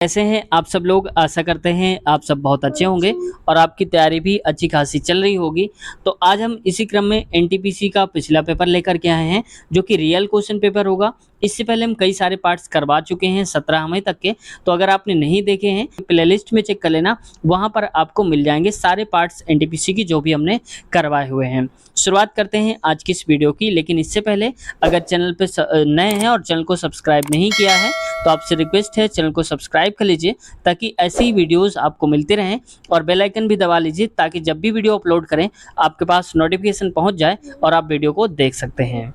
कैसे हैं आप सब लोग। आशा करते हैं आप सब बहुत अच्छे होंगे और आपकी तैयारी भी अच्छी खासी चल रही होगी। तो आज हम इसी क्रम में एनटीपीसी का पिछला पेपर लेकर के आए हैं, जो कि रियल क्वेश्चन पेपर होगा। इससे पहले हम कई सारे पार्ट्स करवा चुके हैं 17 मई तक के। तो अगर आपने नहीं देखे हैं प्लेलिस्ट में चेक कर लेना, वहां पर आपको मिल जाएंगे सारे पार्ट्स एनटीपीसी की जो भी हमने करवाए हुए हैं। शुरुआत करते हैं आज की इस वीडियो की, लेकिन इससे पहले अगर चैनल पे नए हैं और चैनल को सब्सक्राइब नहीं किया है तो आपसे रिक्वेस्ट है चैनल को सब्सक्राइब कर लीजिए, ताकि ऐसी ही वीडियोस आपको मिलते रहें। और बेल आइकन भी दबा लीजिए, ताकि जब भी वीडियो अपलोड करें आपके पास नोटिफिकेशन पहुंच जाए और आप वीडियो को देख सकते हैं।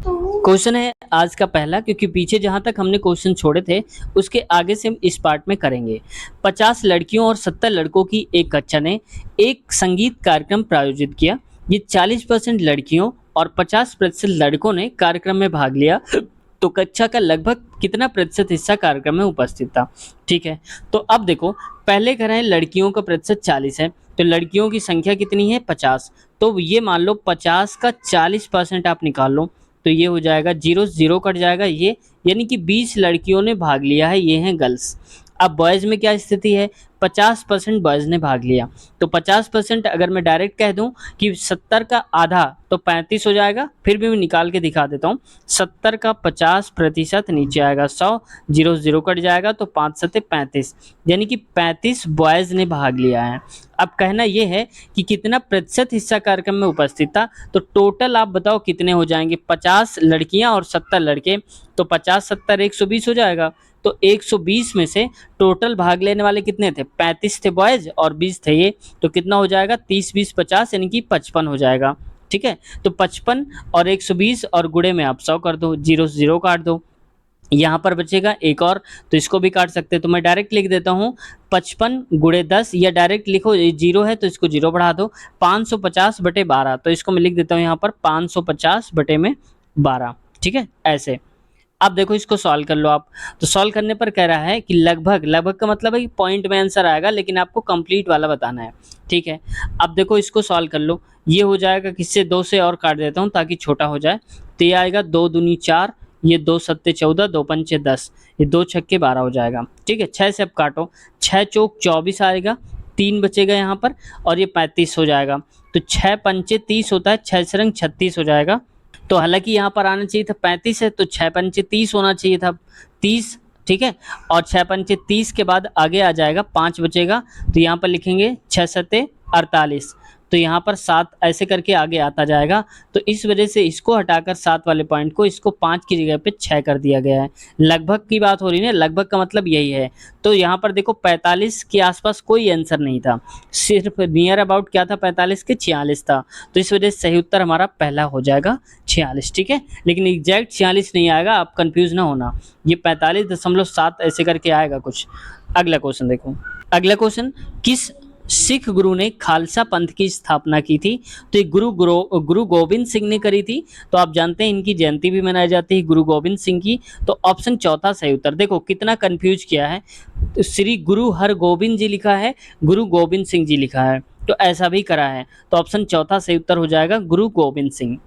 क्वेश्चन है आज का पहला, क्योंकि पीछे जहां तक हमने क्वेश्चन छोड़े थे उसके आगे से हम इस पार्ट में करेंगे। 50 लड़कियों और 70 लड़कों की एक कक्षा ने एक संगीत कार्यक्रम प्रायोजित किया। ये 40% लड़कियों और 50% लड़कों ने कार्यक्रम में भाग लिया। तो कक्षा का लगभग कितना प्रतिशत हिस्सा कार्यक्रम में उपस्थित था। ठीक है, तो अब देखो, पहले कह रहे हैं लड़कियों का प्रतिशत 40 है, तो लड़कियों की संख्या कितनी है 50। तो ये मान लो 50 का 40% आप निकाल लो, तो ये हो जाएगा 0 0 कट जाएगा ये, यानी कि 20 लड़कियों ने भाग लिया है, ये हैं गर्ल्स। अब बॉयज़ में क्या स्थिति है, 50% बॉयज़ ने भाग लिया। तो 50% अगर मैं डायरेक्ट कह दूं कि 70 का आधा तो 35 हो जाएगा। फिर भी मैं निकाल के दिखा देता हूँ। 70 का 50% नीचे आएगा 100, 0 0 कट जाएगा, तो 5 सत्ते 35, यानी कि 35 बॉयज़ ने भाग लिया है। अब कहना यह है कि कितना प्रतिशत हिस्सा कार्यक्रम में उपस्थित था। तो टोटल आप बताओ कितने हो जाएंगे, 50 लड़कियां और 70 लड़के, तो 50 70 120 हो जाएगा। तो 120 में से टोटल भाग लेने वाले कितने थे, 35 थे बॉयज और 20 थे ये, तो कितना हो जाएगा 30 20 50, यानी कि 55 हो जाएगा। ठीक है, तो 55 और 120 और गुणे में आप 100 कर दो, 0 0 काट दो, यहाँ पर बचेगा एक और, तो इसको भी काट सकते हैं। तो मैं डायरेक्ट लिख देता हूँ 55 गुणे 10, या डायरेक्ट लिखो 0 है तो इसको 0 बढ़ा दो, 550 बटे 12, तो इसको मैं लिख देता हूँ यहाँ पर 550 बटे में 12। ठीक है, ऐसे। अब देखो इसको सॉल्व कर लो आप। तो सॉल्व करने पर कह रहा है कि लगभग, लगभग का मतलब है कि पॉइंट में आंसर आएगा, लेकिन आपको कंप्लीट वाला बताना है। ठीक है, अब देखो इसको सॉल्व कर लो। ये हो जाएगा किससे, 2 से और काट देता हूँ ताकि छोटा हो जाए। तो ये आएगा 2 दूनी 4, ये 2 सत्ते 14, 2 पंचे 10, ये 2 छक्के 12 हो जाएगा। ठीक है, 6 से अब काटो, 6 चौक 24 आएगा, 3 बचेगा यहाँ पर, और ये 35 हो जाएगा। तो 6 पंचे 30 होता है, 6 से रंग 36 हो जाएगा। तो हालांकि यहाँ पर आना चाहिए था 35 है, तो 6 पंचे 30 होना चाहिए था, 30। ठीक है, और 6 पंचे 30 के बाद आगे आ जाएगा 5 बचेगा, तो यहाँ पर लिखेंगे 6 सत्ते 48, तो यहाँ पर 7 ऐसे करके आगे आता जाएगा। तो इस वजह से इसको हटाकर 7 वाले पॉइंट को, इसको 5 की जगह पे 6 कर दिया गया है। लगभग की बात हो रही है ना, लगभग का मतलब यही है। तो यहाँ पर देखो 45 के आसपास कोई आंसर नहीं था, सिर्फ नियर अबाउट क्या था, 45 के 46 था। तो इस वजह से सही उत्तर हमारा पहला हो जाएगा 46। ठीक है, लेकिन एग्जैक्ट 46 नहीं आएगा, आप कंफ्यूज ना होना, ये 45.7 ऐसे करके आएगा कुछ। अगला क्वेश्चन देखो। अगला क्वेश्चन, किस सिख गुरु ने खालसा पंथ की स्थापना की थी। तो ये गुरु गोविंद सिंह ने करी थी। तो आप जानते हैं इनकी जयंती भी मनाई जाती है गुरु गोविंद सिंह की। तो ऑप्शन चौथा सही उत्तर। देखो कितना कंफ्यूज किया है, तो श्री गुरु हरगोविंद जी लिखा है, गुरु गोविंद सिंह जी लिखा है, तो ऐसा भी करा है। तो ऑप्शन चौथा सही उत्तर हो जाएगा गुरु गोविंद सिंह।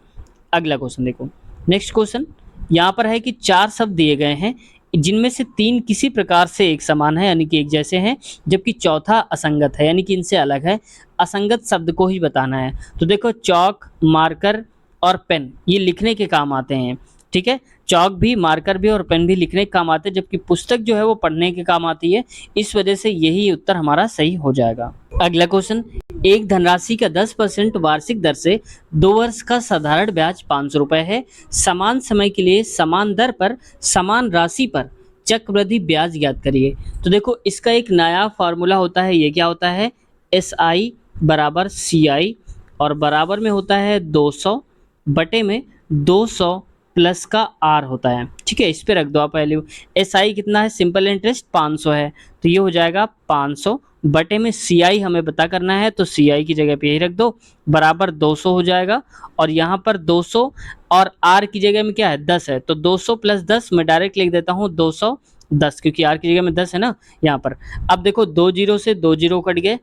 अगला क्वेश्चन देखो। नेक्स्ट क्वेश्चन यहाँ पर है कि 4 शब्द दिए गए हैं, जिनमें से 3 किसी प्रकार से एक समान है, यानी कि एक जैसे हैं, जबकि चौथा असंगत है, यानी कि इनसे अलग है। असंगत शब्द को ही बताना है। तो देखो चौक, मार्कर और पेन ये लिखने के काम आते हैं। ठीक है, चौक भी, मार्कर भी और पेन भी लिखने के काम आते हैं, जबकि पुस्तक जो है वो पढ़ने के काम आती है। इस वजह से यही उत्तर हमारा सही हो जाएगा। अगला क्वेश्चन, एक धनराशि का 10% वार्षिक दर से 2 वर्ष का साधारण ब्याज 500 रुपए है। समान समय के लिए समान दर पर समान राशि पर चक्रवृद्धि ब्याज ज्ञात करिए। तो देखो इसका एक नया फार्मूला होता है, ये क्या होता है, SI बराबर CI, और बराबर में होता है 200 बटे में 200 प्लस का R होता है। ठीक है, इस पे रख दो आप वैल्यू। SI कितना है, सिंपल इंटरेस्ट 500 है, तो ये हो जाएगा 500 बटे में CI हमें पता करना है, तो CI की जगह पे यही रख दो, बराबर 200 हो जाएगा। और यहाँ पर 200 और R की जगह में क्या है 10 है, तो 200 प्लस 10 मैं डायरेक्ट लिख देता हूँ 210, क्योंकि R की जगह में 10 है ना यहाँ पर। अब देखो 2 जीरो से 2 जीरो कट गए।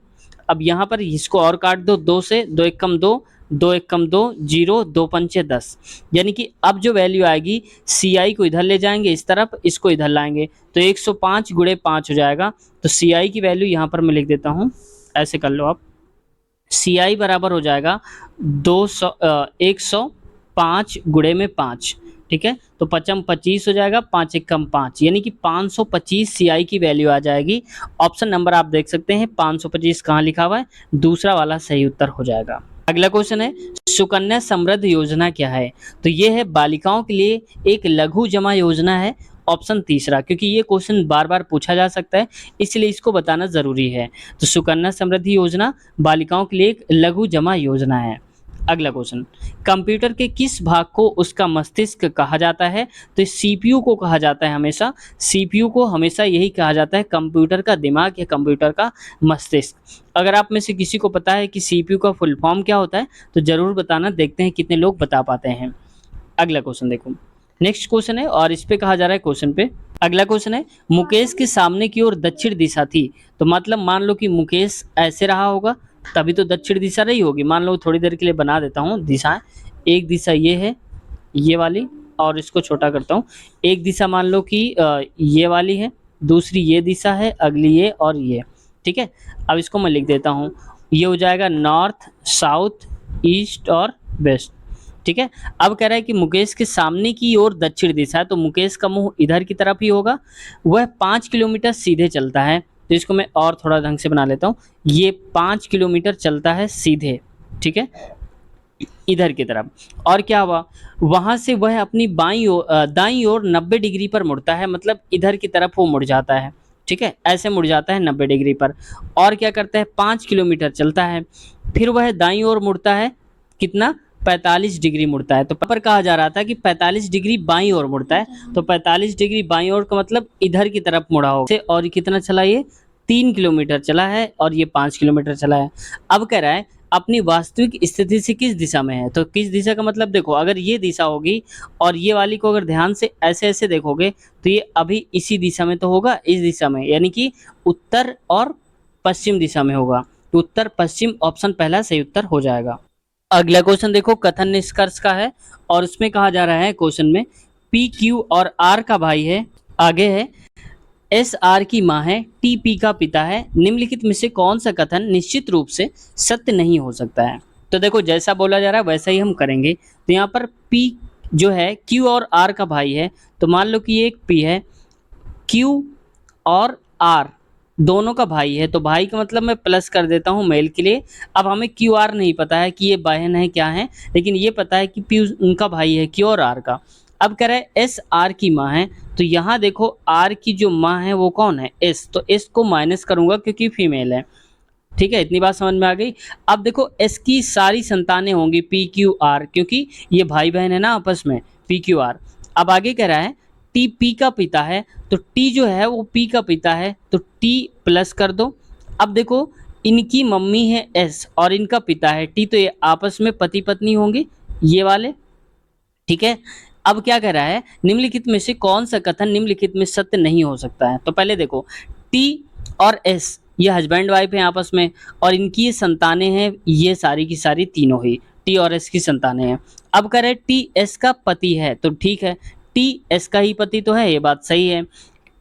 अब यहाँ पर इसको और काट दो, 2 से 2 एक कम 2, 2 एक कम 2, 0, 2 पंचे 10, यानी कि अब जो वैल्यू आएगी CI को इधर ले जाएंगे इस तरफ, इसको इधर लाएंगे तो 105 गुणे 5 हो जाएगा। तो CI की वैल्यू यहाँ पर मैं लिख देता हूँ, ऐसे कर लो आप। CI बराबर हो जाएगा 105 गुणे में 5, ठीक है। तो 5 25 हो जाएगा, 5 एक कम 5, यानी कि 525 CI की वैल्यू आ जाएगी। ऑप्शन नंबर आप देख सकते हैं 525 कहाँ लिखा हुआ है, दूसरा वाला सही उत्तर हो जाएगा। अगला क्वेश्चन है सुकन्या समृद्धि योजना क्या है? तो ये है बालिकाओं के लिए एक लघु जमा योजना है। ऑप्शन तीसरा, क्योंकि ये क्वेश्चन बार बार पूछा जा सकता है इसलिए इसको बताना जरूरी है। तो सुकन्या समृद्धि योजना बालिकाओं के लिए एक लघु जमा योजना है। अगला क्वेश्चन, कंप्यूटर के किस भाग को उसका मस्तिष्क कहा जाता है? तो CPU को कहा जाता है हमेशा, CPU को हमेशा यही कहा जाता है, कंप्यूटर का दिमाग या कंप्यूटर का मस्तिष्क। अगर आप में से किसी को पता है कि CPU का फुल फॉर्म क्या होता है तो जरूर बताना, देखते हैं कितने लोग बता पाते हैं। अगला क्वेश्चन देखो, नेक्स्ट क्वेश्चन है और इस पे कहा जा रहा है क्वेश्चन पे। अगला क्वेश्चन है मुकेश के सामने की ओर दक्षिण दिशा थी, तो मतलब मान लो कि मुकेश ऐसे रहा होगा तभी तो दक्षिण दिशा रही होगी। मान लो थोड़ी देर के लिए बना देता हूँ दिशाएं, एक दिशा ये है, ये वाली, और इसको छोटा करता हूँ। एक दिशा मान लो कि ये वाली है, दूसरी ये दिशा है, अगली ये और ये, ठीक है। अब इसको मैं लिख देता हूँ, ये हो जाएगा नॉर्थ, साउथ, ईस्ट और वेस्ट, ठीक है। अब कह रहा है कि मुकेश के सामने की ओर दक्षिण दिशा है, तो मुकेश का मुंह इधर की तरफ ही होगा। वह 5 किलोमीटर सीधे चलता है, तो इसको मैं और थोड़ा ढंग से बना लेता हूँ। ये 5 किलोमीटर चलता है सीधे, ठीक है, इधर की तरफ। और क्या हुआ, वहां से वह अपनी दाईं ओर 90 डिग्री पर मुड़ता है, मतलब इधर की तरफ वो मुड़ जाता है, ठीक है, ऐसे मुड़ जाता है 90 डिग्री पर। और क्या करता है, 5 किलोमीटर चलता है, फिर वह दाईं ओर मुड़ता है, कितना, 45 डिग्री मुड़ता है। तो पर कहा जा रहा था कि 45 डिग्री बाईं ओर मुड़ता है, तो 45 डिग्री बाईं ओर का मतलब इधर की तरफ मुड़ा होगा। और कितना चला, ये 3 किलोमीटर चला है और ये 5 किलोमीटर चला है। अब कह रहा है अपनी वास्तविक स्थिति से किस दिशा में है, तो किस दिशा का मतलब देखो, अगर ये दिशा होगी और ये वाली को अगर ध्यान से ऐसे ऐसे देखोगे तो ये अभी इसी दिशा में तो होगा, इस दिशा में, यानी कि उत्तर और पश्चिम दिशा में होगा। तो उत्तर पश्चिम ऑप्शन पहला सही उत्तर हो जाएगा। अगला क्वेश्चन देखो कथन निष्कर्ष का है और उसमें कहा जा रहा है क्वेश्चन में PQ और R का भाई है, आगे है SR की मां है, TP का पिता है, निम्नलिखित में से कौन सा कथन निश्चित रूप से सत्य नहीं हो सकता है? तो देखो जैसा बोला जा रहा है वैसा ही हम करेंगे। तो यहाँ पर P जो है Q और R का भाई है, तो मान लो कि ये एक P है, Q और R दोनों का भाई है, तो भाई का मतलब मैं प्लस कर देता हूँ मेल के लिए। अब हमें QR नहीं पता है कि ये बहन है क्या है, लेकिन ये पता है कि P उनका भाई है Q और R का। अब कह रहा है SR की माँ है, तो यहाँ देखो R की जो माँ है वो कौन है, S, तो S को माइनस करूंगा क्योंकि फीमेल है, ठीक है, इतनी बात समझ में आ गई। अब देखो S की सारी संतानें होंगी PQR, क्योंकि ये भाई बहन है ना आपस में, PQR। अब आगे कह रहा है T P का पिता है, तो T जो है वो P का पिता है, तो T प्लस कर दो। अब देखो इनकी मम्मी है S और इनका पिता है T, तो ये आपस में पति पत्नी होंगे ये वाले, ठीक है। अब क्या कह रहा है, निम्नलिखित में से कौन सा कथन निम्नलिखित में सत्य नहीं हो सकता है? तो पहले देखो T और S ये हस्बैंड वाइफ है आपस में, और इनकी ये संतानें हैं, ये सारी की सारी तीनों ही T और S की संतानें हैं। अब कह रहे हैं T S का पति है, तो ठीक है, T S का ही पति तो है, ये बात सही है।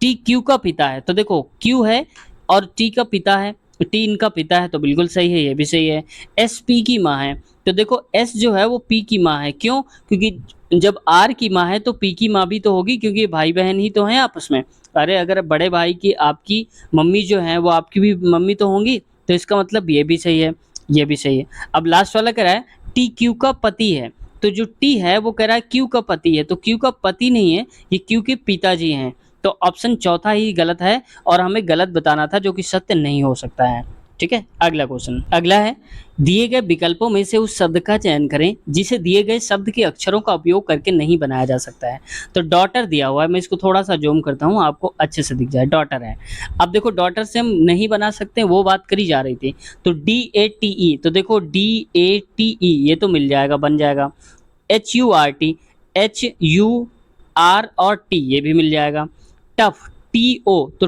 T Q का पिता है, तो देखो Q है और T का पिता है, T इनका पिता है, तो बिल्कुल सही है, ये भी सही है। S P की माँ है, तो देखो S जो है वो P की माँ है, क्यों, क्योंकि जब R की माँ है तो P की माँ भी तो होगी, क्योंकि भाई बहन ही तो हैं आपस में। अरे अगर बड़े भाई की आपकी मम्मी जो है वो आपकी भी मम्मी तो होंगी, तो इसका मतलब ये भी सही है, ये भी सही है। अब लास्ट वाला कह रहा है T Q का पति है, तो जो T है वो कह रहा है Q का पति है, तो Q का पति नहीं है, ये Q के पिताजी हैं। तो ऑप्शन चौथा ही गलत है और हमें गलत बताना था, जो कि सत्य नहीं हो सकता है, ठीक है। अगला क्वेश्चन, अगला है दिए गए विकल्पों में से उस शब्द का चयन करें जिसे दिए गए शब्द के अक्षरों का उपयोग करके नहीं बनाया जा सकता है। तो डॉटर दिया हुआ है, मैं इसको थोड़ा सा जूम करता हूँ आपको अच्छे से दिख जाए, डॉटर है। अब देखो डॉटर से हम नहीं बना सकते, वो बात करी जा रही थी। तो DATE, तो देखो DATE ये तो मिल जाएगा, बन जाएगा। HURT, HUR और T ये भी मिल जाएगा। टफ TO, तो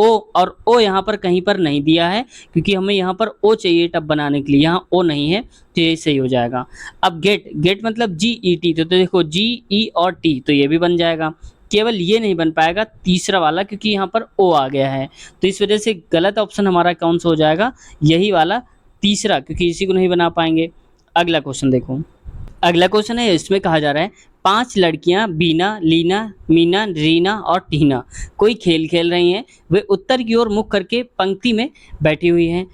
ओ, और ओ यहाँ पर कहीं पर नहीं दिया है क्योंकि हमें यहाँ पर ओ चाहिए टब बनाने के लिए, यहाँ ओ नहीं है, तो ये सही हो जाएगा। अब गेट मतलब GET, तो देखो GE और T, तो ये भी बन जाएगा। केवल ये नहीं बन पाएगा तीसरा वाला, क्योंकि यहाँ पर ओ आ गया है, तो इस वजह से गलत ऑप्शन हमारा कौन सा हो जाएगा, यही वाला तीसरा, क्योंकि इसी को नहीं बना पाएंगे। अगला क्वेश्चन देखो। अगला क्वेश्चन है, इसमें कहा जा रहा है 5 लड़कियां बीना, लीना, मीना, रीना और टीना कोई खेल खेल रही हैं। वे उत्तर की ओर मुख करके पंक्ति में बैठी हुई हैं।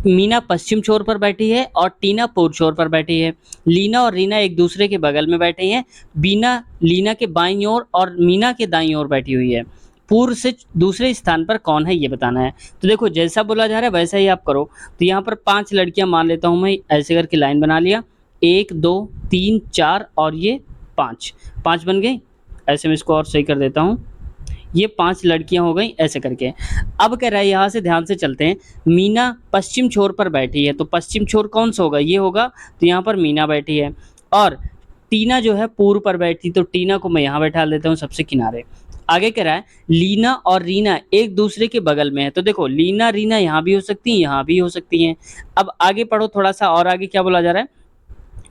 मीना पश्चिम छोर पर बैठी है और टीना पूर्व छोर पर बैठी है। लीना और रीना एक दूसरे के बगल में बैठी हैं। बीना लीना के बाईं ओर और मीना के दाईं ओर बैठी हुई है। पूर्व से दूसरे स्थान पर कौन है, ये बताना है। तो देखो जैसा बोला जा रहा है वैसा ही आप करो। तो यहाँ पर 5 लड़कियां मान लेता हूँ मैं, ऐसे करके लाइन बना लिया, 1 2 3 4 और ये 5 बन गई। ऐसे में इसको और सही कर देता हूँ, ये 5 लड़कियां हो गई ऐसे करके। अब कह रहा है, यहाँ से ध्यान से चलते हैं, मीना पश्चिम छोर पर बैठी है, तो पश्चिम छोर कौन सा होगा, ये होगा, तो यहाँ पर मीना बैठी है। और टीना जो है पूर्व पर बैठी, तो टीना को मैं यहाँ बैठा देता हूँ सबसे किनारे। आगे कह रहा है लीना और रीना एक दूसरे के बगल में है, तो देखो लीना रीना यहाँ भी हो सकती है, यहाँ भी हो सकती हैं। अब आगे पढ़ो थोड़ा सा, और आगे क्या बोला जा रहा है,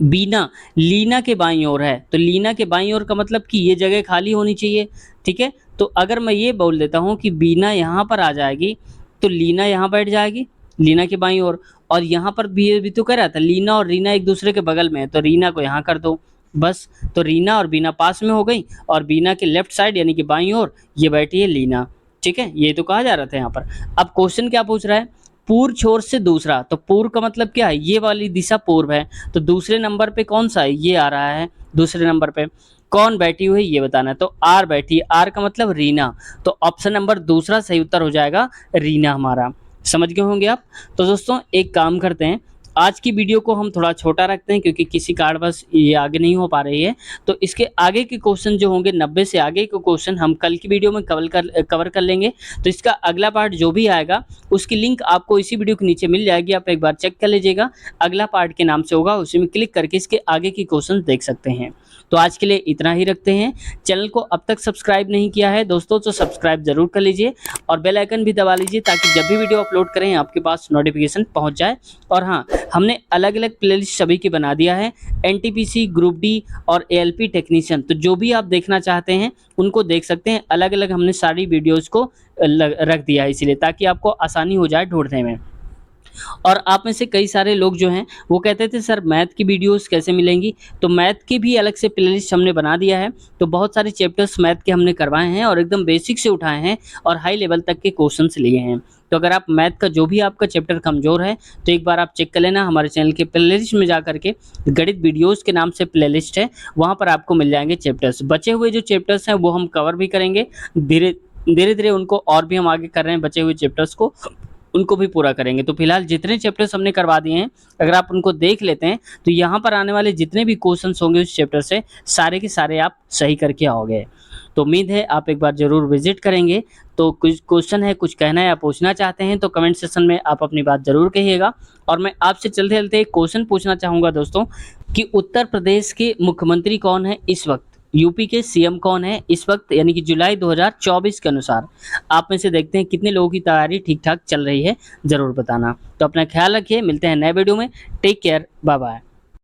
बीना लीना के बाईं ओर है, तो लीना के बाईं ओर का मतलब कि ये जगह खाली होनी चाहिए, ठीक है। तो अगर मैं ये बोल देता हूँ कि बीना यहाँ पर आ जाएगी, तो लीना यहाँ बैठ जाएगी लीना के बाईं ओर। और यहाँ पर भी तो कह रहा था लीना और रीना एक दूसरे के बगल में है, तो रीना को यहाँ कर दो बस। तो रीना और बीना पास में हो गई, और बीना के लेफ्ट साइड यानी कि बाईं ओर ये बैठी है लीना, ठीक है। ये तो कहा जा रहा था यहाँ पर। अब क्वेश्चन क्या पूछ रहा है, पूर्व छोर से दूसरा, तो पूर्व का मतलब क्या है, ये वाली दिशा पूर्व है, तो दूसरे नंबर पे कौन सा है, ये आ रहा है दूसरे नंबर पे। कौन बैठी हुई है ये बताना है, तो आर बैठी है, आर का मतलब रीना, तो ऑप्शन नंबर दूसरा सही उत्तर हो जाएगा रीना हमारा। समझ गए होंगे आप। तो दोस्तों एक काम करते हैं, आज की वीडियो को हम थोड़ा छोटा रखते हैं क्योंकि किसी कारणवश ये आगे नहीं हो पा रही है। तो इसके आगे के क्वेश्चन जो होंगे 90 से आगे के क्वेश्चन हम कल की वीडियो में कवर कर लेंगे। तो इसका अगला पार्ट जो भी आएगा उसकी लिंक आपको इसी वीडियो के नीचे मिल जाएगी, आप एक बार चेक कर लीजिएगा। अगला पार्ट के नाम से होगा, उसी में क्लिक करके इसके आगे की क्वेश्चन देख सकते हैं। तो आज के लिए इतना ही रखते हैं। चैनल को अब तक सब्सक्राइब नहीं किया है दोस्तों तो सब्सक्राइब जरूर कर लीजिए, और बेल आइकन भी दबा लीजिए ताकि जब भी वीडियो अपलोड करें आपके पास नोटिफिकेशन पहुंच जाए। और हाँ, हमने अलग अलग प्लेलिस्ट सभी की बना दिया है, NTPC, ग्रुप डी और ALP टेक्नीशियन, तो जो भी आप देखना चाहते हैं उनको देख सकते हैं। अलग अलग हमने सारी वीडियोज़ को रख दिया है इसीलिए, ताकि आपको आसानी हो जाए ढूंढने में। और आप में से कई सारे लोग जो हैं वो कहते थे सर मैथ की वीडियोस कैसे मिलेंगी, तो मैथ की भी अलग से प्लेलिस्ट हमने बना दिया है। तो बहुत सारे चैप्टर्स मैथ के हमने करवाए हैं और एकदम बेसिक से उठाए हैं और हाई लेवल तक के क्वेश्चंस लिए हैं। तो अगर आप मैथ का जो भी आपका चैप्टर कमज़ोर है तो एक बार आप चेक कर लेना, हमारे चैनल के प्लेलिस्ट में जा करके गणित वीडियोज़ के नाम से प्लेलिस्ट है, वहाँ पर आपको मिल जाएंगे चैप्टर्स। बचे हुए जो चैप्टर्स हैं वो हम कवर भी करेंगे, धीरे धीरे उनको और भी हम आगे कर रहे हैं, बचे हुए चैप्टर्स को उनको भी पूरा करेंगे। तो फिलहाल जितने चैप्टर्स हमने करवा दिए हैं अगर आप उनको देख लेते हैं तो यहाँ पर आने वाले जितने भी क्वेश्चंस होंगे उस चैप्टर से सारे के सारे आप सही करके आओगे। तो उम्मीद है आप एक बार ज़रूर विजिट करेंगे। तो कुछ क्वेश्चन है, कुछ कहना है या पूछना चाहते हैं तो कमेंट सेक्शन में आप अपनी बात ज़रूर कहिएगा। और मैं आपसे चलते चलते एक क्वेश्चन पूछना चाहूँगा दोस्तों कि उत्तर प्रदेश के मुख्यमंत्री कौन है इस वक्त, यूपी के CM कौन है इस वक्त, यानी कि जुलाई 2024 के अनुसार। आप में से देखते हैं कितने लोगों की तैयारी ठीक ठाक चल रही है, ज़रूर बताना। तो अपना ख्याल रखिए, मिलते हैं नए वीडियो में। Take care, bye bye.